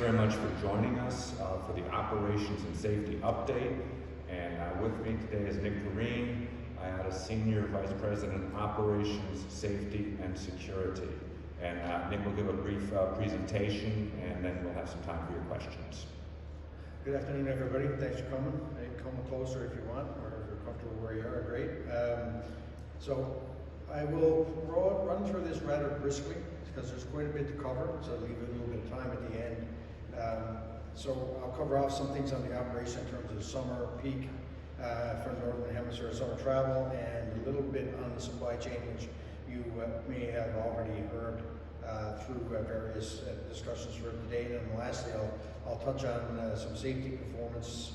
very much for joining us for the Operations and Safety Update. And with me today is Nick Careen, IATA Senior Vice President, Operations, Safety, and Security. And Nick will give a brief presentation, and then we'll have some time for your questions. Good afternoon, everybody. Thanks for coming. Come closer if you want, or if you're comfortable where you are, great. So I will run through this rather briskly, because there's quite a bit to cover, so I'll leave a little bit of time at the end. So I'll cover off some things on the operation in terms of the summer peak for the Northern Hemisphere summer travel, and a little bit on the supply chain, which you may have already heard through various discussions for today. And then lastly, I'll touch on some safety performance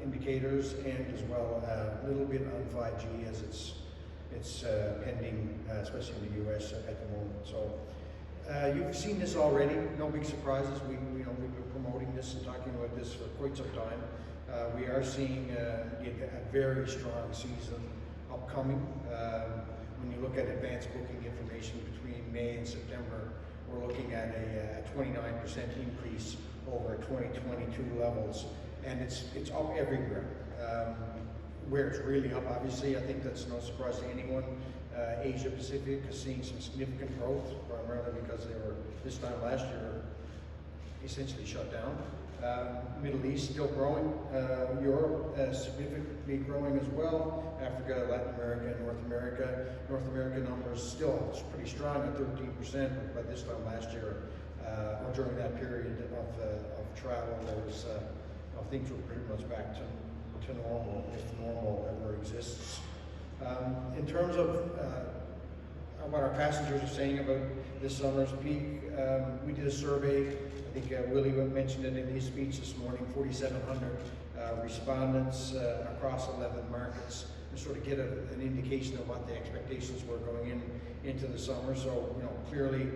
indicators, and as well a little bit on 5G as it's pending, especially in the US at the moment. So you've seen this already, no big surprises. We've been promoting this and talking about this for quite some time. We are seeing a very strong season upcoming. When you look at advanced booking information between May and September, we're looking at a 29% increase over 2022 levels, and it's up everywhere. Where it's really up, obviously, I think that's no surprise to anyone. Asia Pacific is seeing some significant growth, primarily because they were, this time last year, essentially shut down. Middle East still growing. Europe significantly growing as well. Africa, Latin America, and North America. North America numbers still pretty strong at 13%, but this time last year, or during that period of travel, there was things were pretty much back to normal, if normal ever exists. In terms of what our passengers are saying about this summer's peak, we did a survey. I think Willie mentioned it in his speech this morning, 4,700 respondents across 11 markets, to sort of get an indication of what the expectations were going into the summer. So, clearly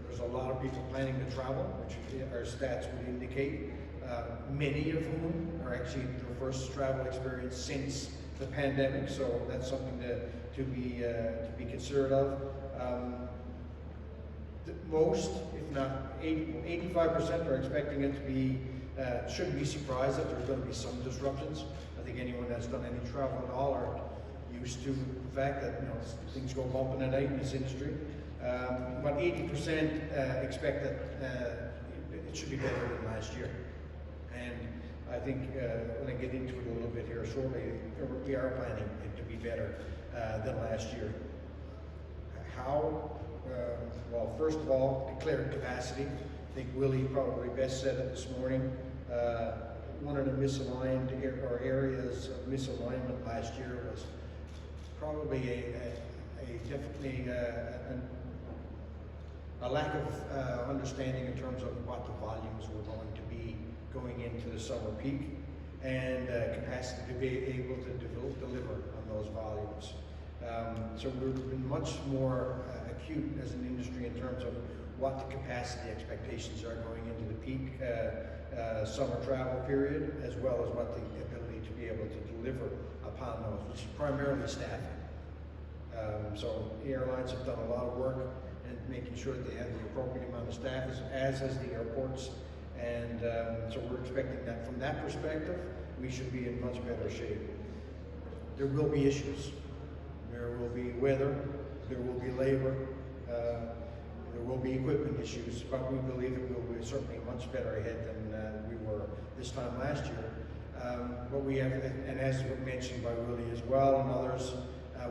there's a lot of people planning to travel, which our stats would indicate. Many of whom are actually their first travel experience since the pandemic, so that's something to be considered of. Most, if not 85%, are expecting it to be, shouldn't be surprised that there's going to be some disruptions. I think anyone that's done any travel at all are used to the fact that things go bumping at night in this industry. But 80% expect that it should be better than last year. And I think when I get into it a little bit here shortly, we are planning it to be better than last year. How? Well, first of all, declared capacity. I think Willie probably best said it this morning. One of the misaligned areas of misalignment last year was probably definitely a lack of understanding in terms of what the volumes were going to be going into the summer peak, and capacity to be able to deliver on those volumes. So we've been much more acute as an industry in terms of what the capacity expectations are going into the peak summer travel period, as well as what the ability to be able to deliver upon those, which is primarily staffing. So the airlines have done a lot of work in making sure that they have the appropriate amount of staff, as has the airports. And so we're expecting that from that perspective, we should be in much better shape. There will be issues. There will be weather, there will be labor, there will be equipment issues, but we believe that we'll be certainly much better ahead than we were this time last year. But we have, and as mentioned by Willie as well and others,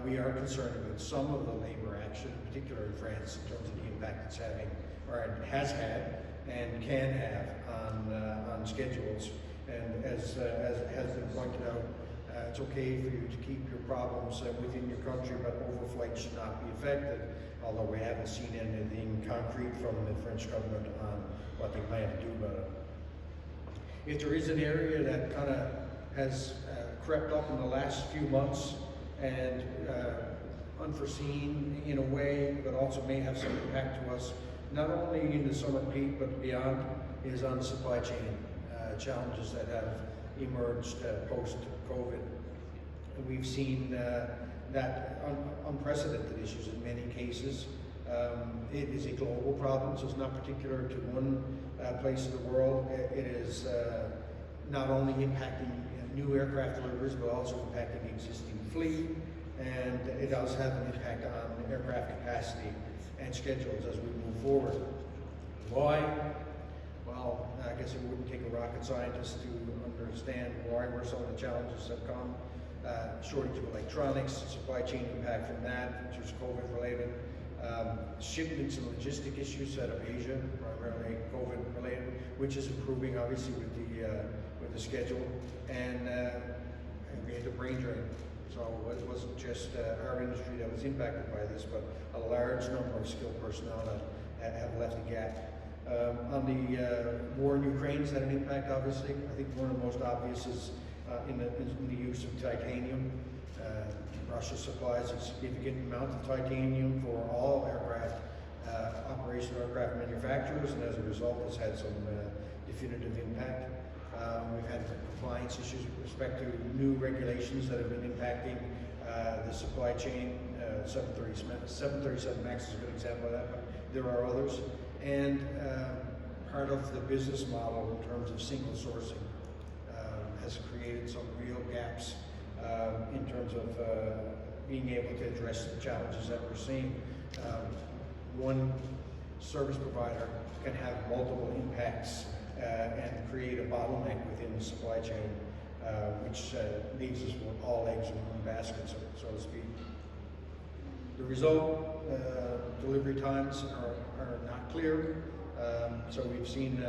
we are concerned about some of the labor action, in particular in France, in terms of the impact it's having, or it has had, and can have on schedules. And as has been pointed out, it's okay for you to keep your problems within your country, but overflight should not be affected, although we haven't seen anything concrete from the French government on what they plan to do about it. If there is an area that kind of has crept up in the last few months and unforeseen in a way, but also may have some impact to us, not only in the summer peak, but beyond, is on the supply chain challenges that have emerged post-COVID. And we've seen that unprecedented issues in many cases. It is a global problem, so it's not particular to one place in the world. It is not only impacting new aircraft deliveries, but also impacting the existing fleet, and it does have an impact on aircraft capacity and schedules as we move forward. Why? Well, I guess it wouldn't take a rocket scientist to understand why, where some of the challenges have come. Shortage of electronics, supply chain impact from that, which is COVID related. Shipments and logistic issues out of Asia, primarily COVID related, which is improving obviously with the schedule. And we had the brain drain. So it wasn't just our industry that was impacted by this, but a large number of skilled personnel that have left the gap. On the war in Ukraine has had an impact, obviously. I think one of the most obvious is in the use of titanium. Russia supplies a significant amount of titanium for all aircraft, operational aircraft manufacturers, and as a result has had some definitive impact. We've had compliance issues with respect to new regulations that have been impacting the supply chain. 737 MAX is a good example of that, but there are others. And part of the business model in terms of single sourcing has created some real gaps in terms of being able to address the challenges that we're seeing. One service provider can have multiple impacts and create a bottleneck within the supply chain, which leaves us with all eggs in one basket, so to speak. The result, delivery times are not clear. So we've seen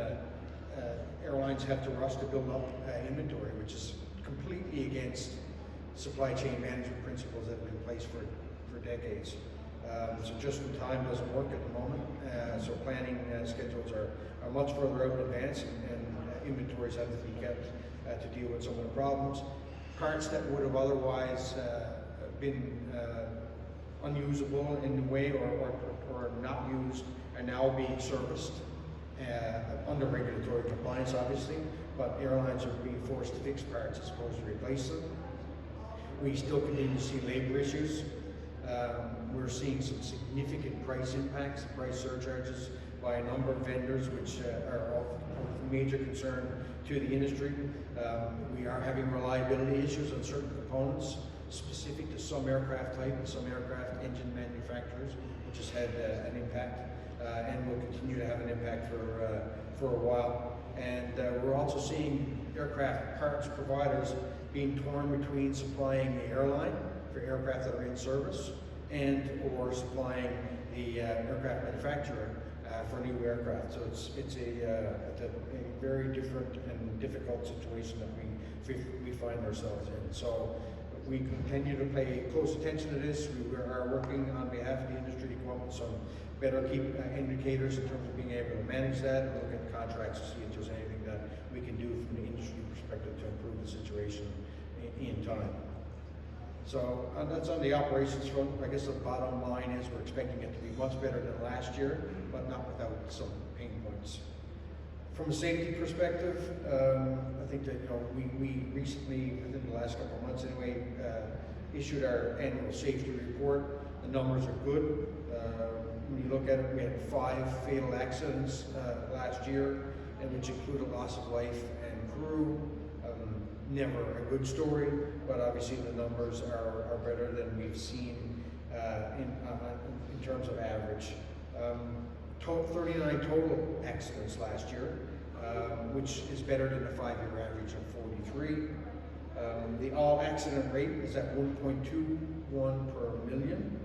airlines have to rush to build up inventory, which is completely against supply chain management principles that have been in place for decades. So just in time doesn't work at the moment. So planning schedules are much further out in advance, and inventories have to be kept to deal with some of the problems. Parts that would have otherwise been unusable in a way or not used are now being serviced under regulatory compliance, obviously, but airlines are being forced to fix parts as opposed to replace them. We still continue to see labor issues. We're seeing some significant price impacts, price surcharges by a number of vendors, which are of major concern to the industry. We are having reliability issues on certain components specific to some aircraft type and some aircraft engine manufacturers, which has had an impact and will continue to have an impact for a while. And we're also seeing aircraft parts providers being torn between supplying the airline for aircraft that are in service and or supplying the aircraft manufacturer for new aircraft. So it's a very different and difficult situation that we find ourselves in. So we continue to pay close attention to this. We are working on behalf of the industry to come up with some better key indicators in terms of being able to manage that and look at contracts to see if there's anything that we can do from the industry perspective to improve the situation in time. So that's on the operations front. I guess the bottom line is we're expecting it to be much better than last year, but not without some pain points. From a safety perspective, I think that we recently, within the last couple of months anyway, issued our annual safety report. The numbers are good. When you look at it, we had 5 fatal accidents last year, and which include a loss of life and crew. Never a good story, but obviously the numbers are better than we've seen in terms of average. 39 total accidents last year, which is better than the 5-year average of 43. The all accident rate is at 1.21 per million,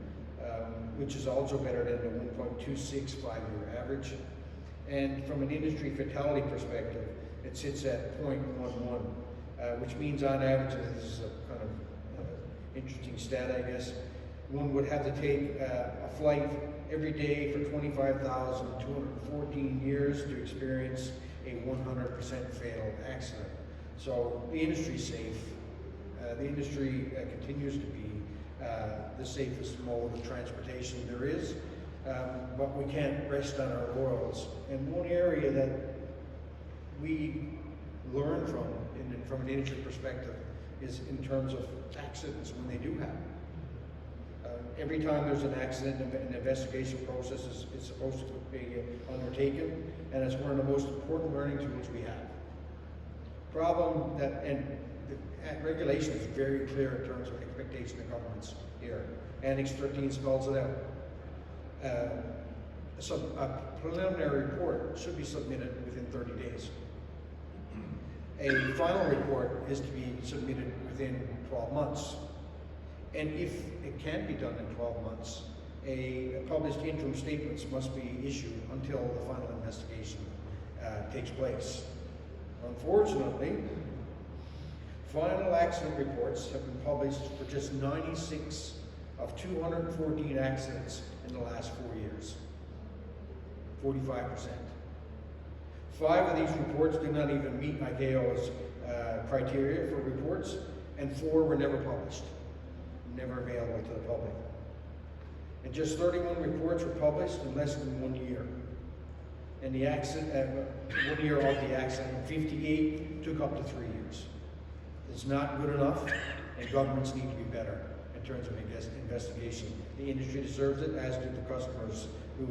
which is also better than the 1.26 5-year average. And from an industry fatality perspective, it sits at 0.11. Which means on average, and this is a kind of interesting stat, I guess, one would have to take a flight every day for 25,214 years to experience a 100% fatal accident. So the industry's safe. The industry continues to be the safest mode of transportation there is, but we can't rest on our laurels. And one area that we learn from an industry perspective is in terms of accidents when they do happen. Every time there's an accident, an investigation process is supposed to be undertaken, and it's one of the most important learning tools we have. Problem that, and the regulation is very clear in terms of expectation of governments here. Annex 13 spells it out. A preliminary report should be submitted within 30 days. A final report is to be submitted within 12 months. And if it can't be done in 12 months, a published interim statements must be issued until the final investigation takes place. Unfortunately, final accident reports have been published for just 96 of 214 accidents in the last 4 years. 45%. 5 of these reports do not even meet ICAO's criteria for reports, and 4 were never published, never available to the public. And just 31 reports were published in less than 1 year. And the accident, 1 year of the accident, 58 took up to 3 years. It's not good enough, and governments need to be better in terms of investigation. The industry deserves it, as do the customers who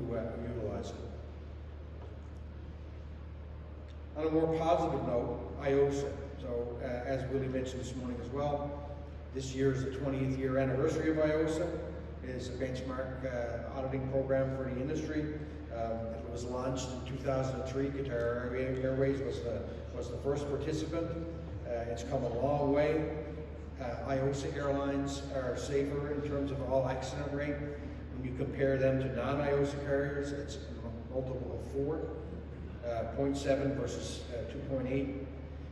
utilize it. On a more positive note, IATA. So, as Willie mentioned this morning as well, this year is the 20th year anniversary of IATA. It is a benchmark auditing program for the industry. It was launched in 2003. Qatar Airways was the first participant. It's come a long way. IATA airlines are safer in terms of all accident rate. When you compare them to non-IATA carriers, it's a multiple of 4. 0.7 versus 2.8.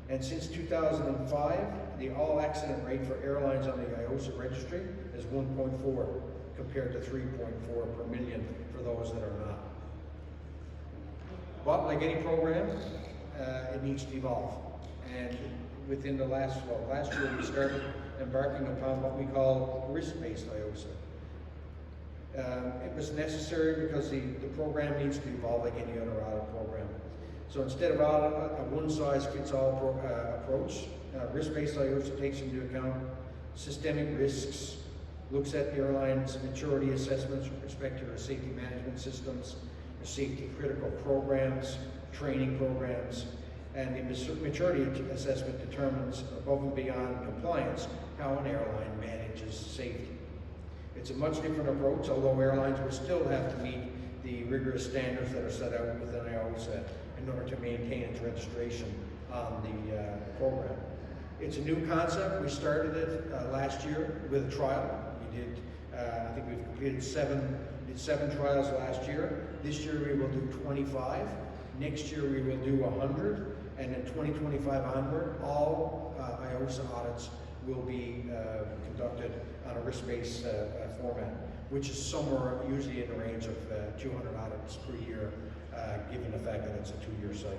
And since 2005, the all accident rate for airlines on the IATA registry is 1.4 compared to 3.4 per million for those that are not. But like any program, it needs to evolve. And within the last year we started embarking upon what we call risk-based IATA. It was necessary because the program needs to evolve like any other audit program. So instead of a one-size-fits-all approach, risk-based IATA takes into account systemic risks, looks at airlines' maturity assessments with respect to their safety management systems, their safety critical programs, training programs, and the maturity assessment determines above and beyond compliance how an airline manages safety. It's a much different approach, although airlines will still have to meet the rigorous standards that are set out within IATA in order to maintain its registration on the program. It's a new concept. We started it last year with a trial. We did, I think we've completed 7 trials last year. This year we will do 25. Next year we will do 100. And in 2025 onward, all IATA audits will be conducted on a risk-based format, which is somewhere usually in the range of 200 audits per year, given the fact that it's a 2-year cycle.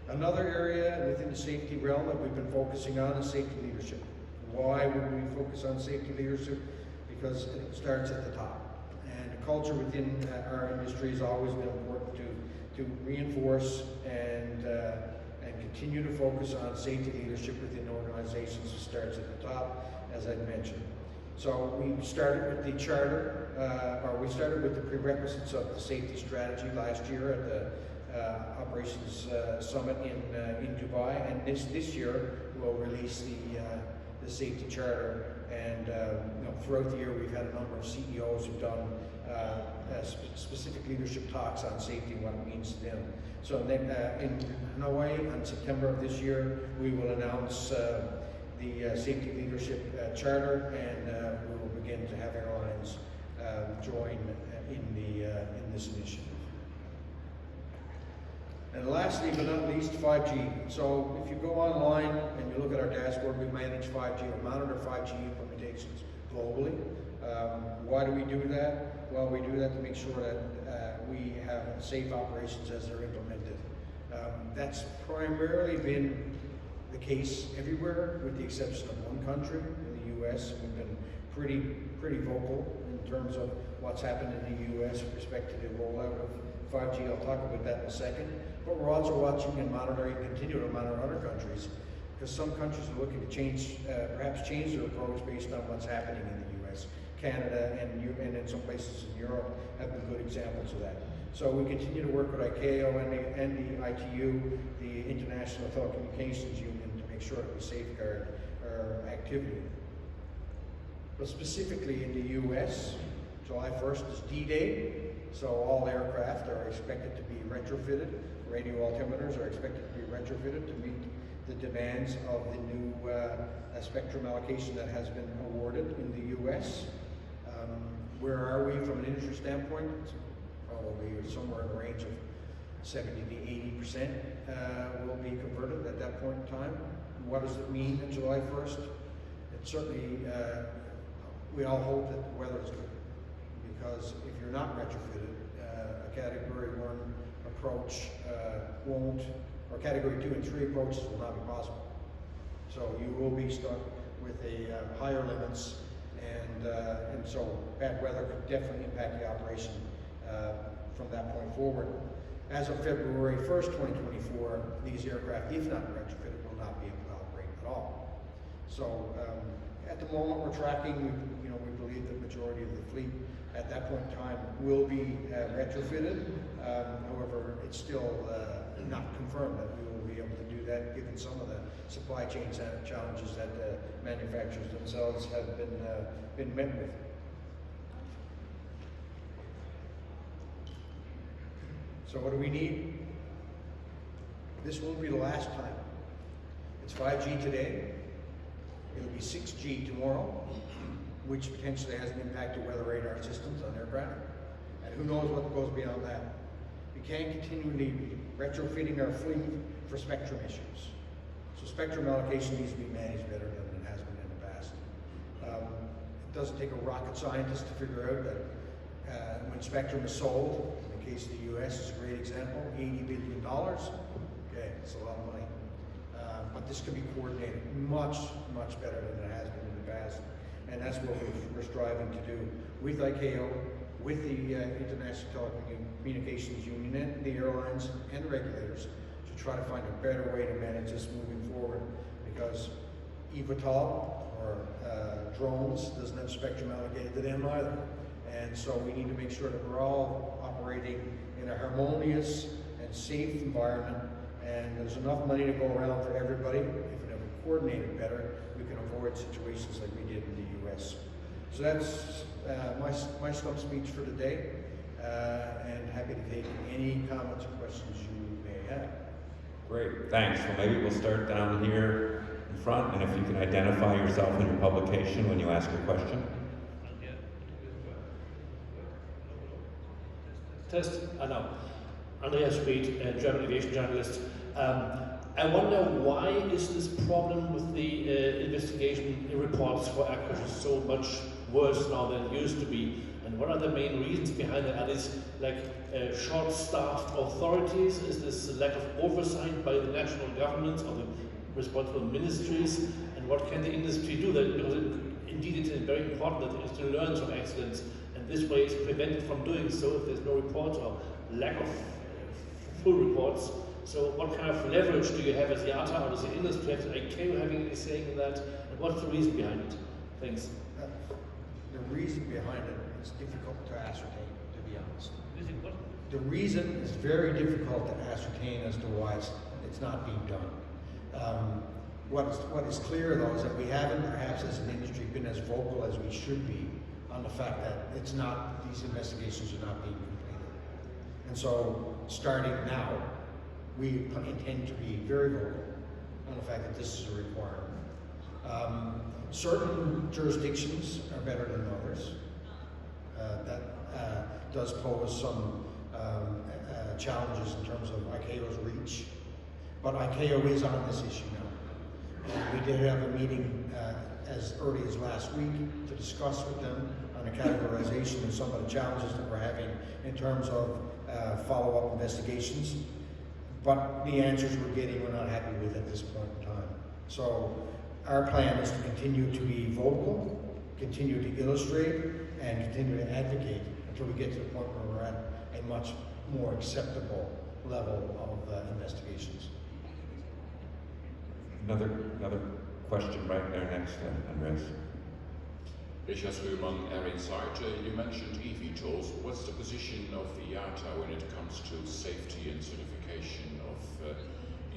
Another area within the safety realm that we've been focusing on is safety leadership. Why would we focus on safety leadership? Because it starts at the top. And the culture within our industry has always been important to reinforce and continue to focus on safety leadership within organizations. It starts at the top, as I mentioned. So we started with the charter, or we started with the prerequisites of the safety strategy last year at the Operations Summit in Dubai, and this year we'll release the safety charter. And throughout the year we've had a number of CEOs who've done specific leadership talks on safety and what it means to them. So then in Hanoi on September of this year, we will announce the safety leadership charter, and we will begin to have airlines join in this initiative. And lastly but not least, 5G. So if you go online and you look at our dashboard, we manage 5G or monitor 5G implementations globally. Why do we do that? Well, we do that to make sure that we have safe operations as they're implemented. That's primarily been the case everywhere, with the exception of one country, in the US. We've been pretty vocal in terms of what's happened in the US with respect to the rollout of 5G. I'll talk about that in a second. But we're also watching and monitoring, continue to monitor other countries because some countries are looking to change, perhaps change their approach based on what's happening in the U.S. Canada and in some places in Europe have been good examples of that. So we continue to work with ICAO and the ITU, the International Telecommunications Union, to make sure that we safeguard our activity. But specifically in the U.S., July 1st is D-Day, so all aircraft are expected to be retrofitted. Radio altimeters are expected to be retrofitted to meet the demands of the new spectrum allocation that has been awarded in the U.S. Where are we from an industry standpoint? Probably somewhere in the range of 70 to 80% will be converted at that point in time. What does it mean on July 1st? It certainly, we all hope that the weather is good, because if you're not retrofitted, a Category 1 approach won't, or Category 2 and 3 approaches will not be possible. So you will be stuck with a higher limits, and so bad weather could definitely impact the operation from that point forward. As of February 1st, 2024, these aircraft, if not retrofitted, will not be able to operate at all. So at the moment we're tracking, we believe the majority of the fleet at that point in time will be retrofitted. However, it's still not confirmed that we will be able to do that, given some of the supply chain challenges that the manufacturers themselves have been met with. So what do we need? This won't be the last time. It's 5G today. It'll be 6G tomorrow, which potentially has an impact to weather radar systems on aircraft. And who knows what goes beyond that. We can't continually be retrofitting our fleet for spectrum issues. So spectrum allocation needs to be managed better than it has been in the past. It doesn't take a rocket scientist to figure out that when spectrum is sold, in the case of the US is a great example, $80 billion. Okay, it's a lot of money. But this can be coordinated much, much better than it has been in the past. And that's what we're striving to do with ICAO, with the International Telecommunications Union, and the airlines and regulators, to try to find a better way to manage this moving forward. Because eVTOL or drones doesn't have spectrum allocated to them either. And so we need to make sure that we're all operating in a harmonious and safe environment, and there's enough money to go around for everybody. If we coordinate it better, we can avoid situations like we did in the US. So that's my stump speech for today, and happy to take any comments or questions you may have. Great, thanks. Well, maybe we'll start down here in front, and if you can identify yourself in your publication when you ask your question. Test, no. Andreas Reed, German aviation journalist. I wonder, why is this problem with the investigation reports for air crashes so much worse now than it used to be? And what are the main reasons behind it? Are these like short-staffed authorities? Is this lack of oversight by the national governments or the responsible ministries? And what can the industry do? Because indeed it's very important that the industry learns from accidents, and this way is prevented from doing so if there's no reports or lack of full reports. So what kind of leverage do you have as IATA, or does the industry have, ICAO having any saying in that? And what's the reason behind it? Thanks. The reason behind it is difficult to ascertain, to be honest. The reason is very difficult to ascertain as to why it's not being done. What is clear though is that we haven't, perhaps as an industry, been as vocal as we should be on the fact that these investigations are not being completed. And so starting now, we intend to be very vocal on the fact that this is a requirement. Certain jurisdictions are better than others. That does pose some challenges in terms of ICAO's reach. But ICAO is on this issue now. And we did have a meeting as early as last week to discuss with them on the categorization and some of the challenges that we're having in terms of follow-up investigations. But the answers we're getting, we're not happy with at this point in time. So our plan is to continue to be vocal, continue to illustrate, and continue to advocate until we get to the point where we're at a much more acceptable level of investigations. Another question right there next to Andres. Richard Rühmann, Air Insight. You mentioned eVTOLs. What's the position of IATA when it comes to safety and certification of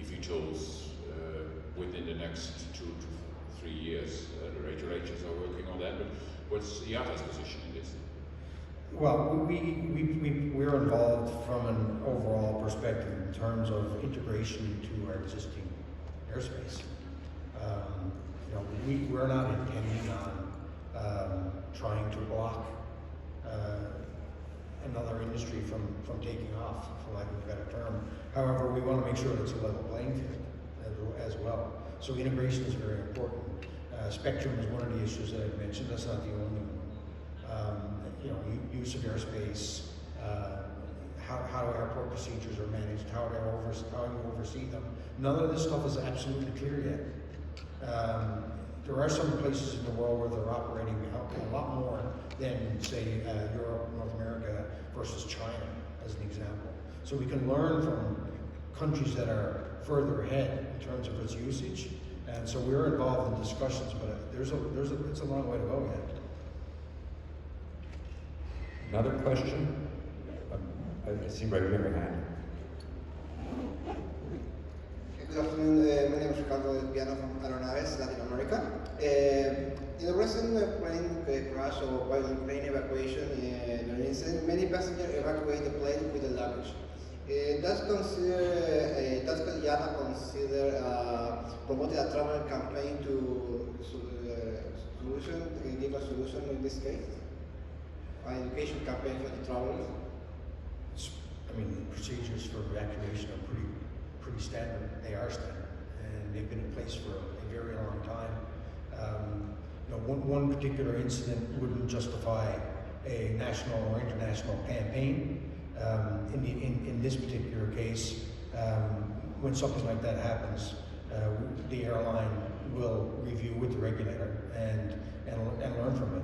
eVTOLs within the next 2 to 3 years? The regulators are working on that, but what's IATA's position in this? Well, we're involved from an overall perspective in terms of integration into our existing airspace. We're not intending on trying to block another industry from taking off, for lack of a better term. However, we want to make sure that it's a level playing field as well. So integration is very important. Spectrum is one of the issues that I've mentioned. That's not the only one. Use of airspace, how airport procedures are managed, how you oversee them. None of this stuff is absolutely clear yet. There are some places in the world where they're operating a lot more than, say, Europe, North America versus China, as an example. So we can learn from countries that are further ahead in terms of its usage. And so we're involved in discussions, but it's a long way to go yet. Another question? I see right here behind. Good afternoon, my name is Ricardo Del Piano from Aeronaves, Latin America. In the recent plane crash or plane evacuation in an incident, many passengers evacuate the plane with the luggage. Does IATA consider promoting a travel campaign to give a solution in this case? An education campaign for the travelers? The procedures for evacuation are pretty standard. They are standard, and they've been in place for a very long time. One particular incident wouldn't justify a national or international campaign. In this particular case, when something like that happens, the airline will review with the regulator and learn from it.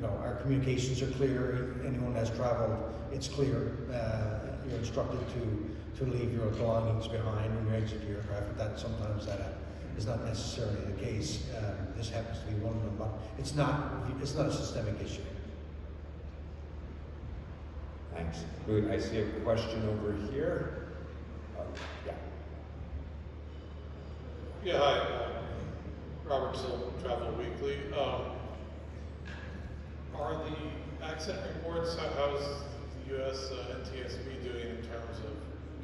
Our communications are clear. Anyone that's traveled, it's clear. You're instructed to leave your belongings behind when you exit the aircraft. That is not necessarily the case. This happens to be one of them, but it's not a systemic issue. Thanks. I see a question over here. Yeah. Yeah, hi. Robert Silver, Travel Weekly. Are the accident reports, how's the U.S. NTSB doing in terms of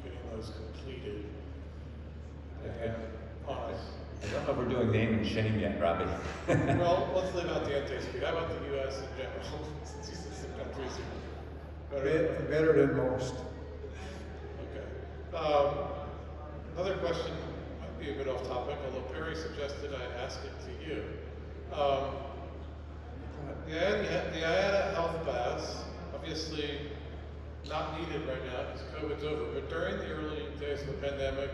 getting those completed? And honest. I don't know if we're doing name and shame yet, Robbie. Well, let's leave out the NTSB. How about the U.S. in general, since you said some countries are better than most. Okay. Another question might be a bit off topic, although Perry suggested I ask it to you. The IATA health pass, obviously not needed right now because COVID's over, but during the early days of the pandemic,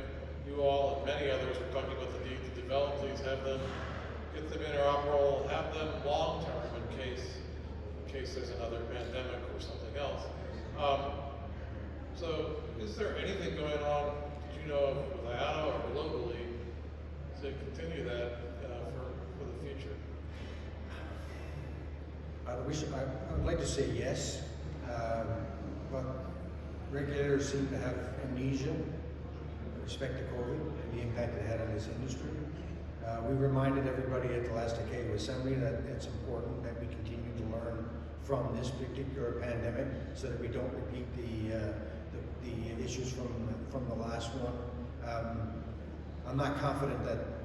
you all and many others were talking about the need to develop these, have them, get them interoperable, have them long-term in case there's another pandemic or something else. So is there anything going on, did you know of, with IATA or globally to continue that for the future? I would like to say yes, but regulators seem to have amnesia with respect to COVID and the impact it had on this industry. We reminded everybody at the last ACAO Assembly that it's important that we continue to learn from this particular pandemic so that we don't repeat the issues from the last one. I'm not confident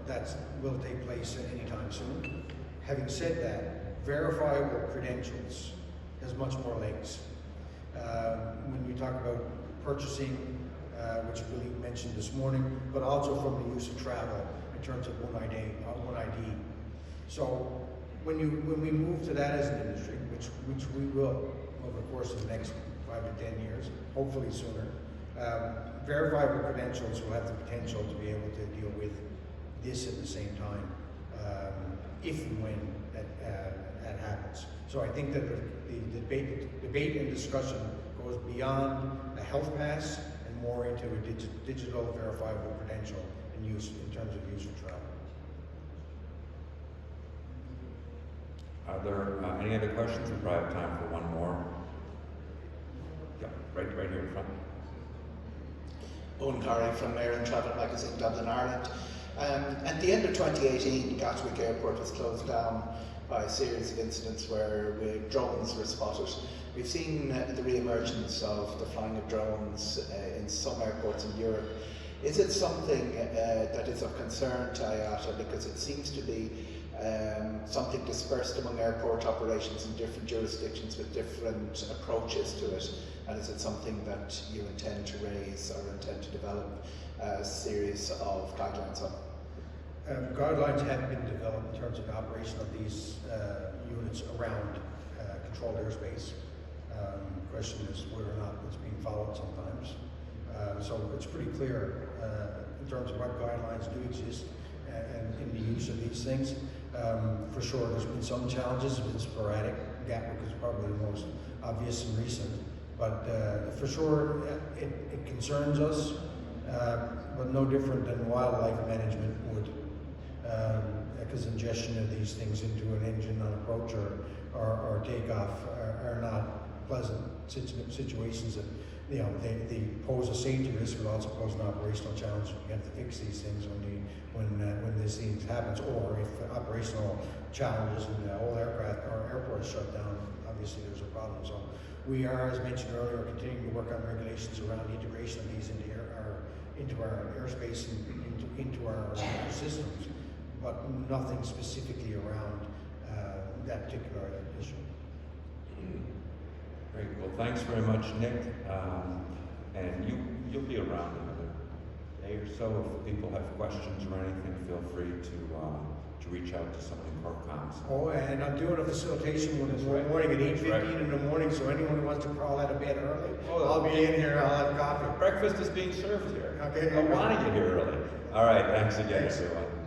that will take place anytime soon. Having said that, verifiable credentials has much more legs. When you talk about purchasing, which Willie mentioned this morning, but also from the use of travel in terms of one ID. So when we move to that as an industry, which we will over the course of the next 5 to 10 years, hopefully sooner, verifiable credentials will have the potential to be able to deal with this at the same time, if and when that happens. So I think that the debate and discussion goes beyond a health pass and more into a digital verifiable credential use in terms of use for travel. Are there any other questions? We probably have time for one more. Yeah, right here in front. Owen Careen from Air and Travel Magazine, Dublin, Ireland. At the end of 2018, Gatwick Airport was closed down by a series of incidents where drones were spotted. We've seen the re-emergence of the flying of drones in some airports in Europe. Is it something that is of concern to IATA, because it seems to be something dispersed among airport operations in different jurisdictions with different approaches to it? And is it something that you intend to raise or intend to develop a series of guidelines on? Guidelines have been developed in terms of the operation of these units around controlled airspace. The question is whether or not it's being followed sometimes. So it's pretty clear in terms of what guidelines do exist and in the use of these things. For sure, there's been some challenges, it's been sporadic. Gatwick is probably the most obvious and recent, but for sure it concerns us, but no different than wildlife management would. Because ingestion of these things into an engine on approach or takeoff are not pleasant situations that, you know, they pose a safety risk, but also pose an operational challenge. You have to fix these things when these things happens, or if operational challenges and the whole aircraft or airport is shut down, obviously there's a problem. So we are, as mentioned earlier, continuing to work on regulations around the integration of these into our airspace and into our systems, but nothing specifically around that particular issue. Great. Well, thanks very much, Nick. And you'll be around another day or so. If people have questions or anything, feel free to reach out to somebody in Corp Comms. Oh, and I'm doing a facilitation in the morning at 8:15 in the morning, so anyone who wants to crawl out of bed early, I'll be in here, I'll have coffee. Breakfast is being served here. Okay. I want to get here early. All right, thanks again, everyone.